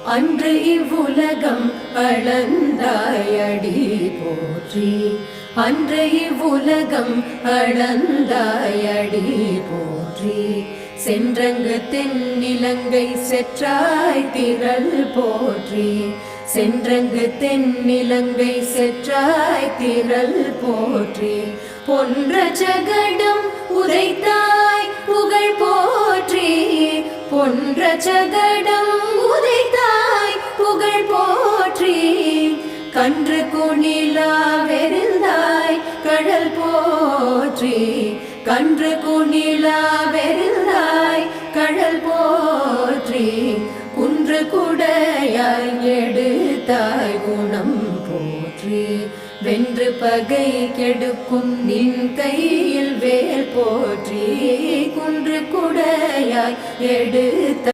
அன்று இவ்வுலகம் அளந்தாயடி போற்றி. அன்று இவ்வுலகம் அளந்தாயடி போற்றி. சென்றங்கு தென்னிலங்கை செற்றாய் திரள் போற்றி. சென்றங்கு தென்னிலங்கை செற்றாய் திரள் போற்றி. பொன்ற சகடம் உதைத்தாய் புகழ் போற்றி. பொன்ற சகடம் உதைத்தாய் புகழ் போற்றி. கன்று குணிலா வெறிந்தாய் கடல் போற்றி. கன்று குணிலா வெறிந்தாய் கடல் போற்றி. குன்று குடையாய் எடுத்தாய் குணம் போற்றி. வென்று பகை கெடுக்கும் நின் கையில் வேல் போற்றி. குன்று குடையாய் எடுத்த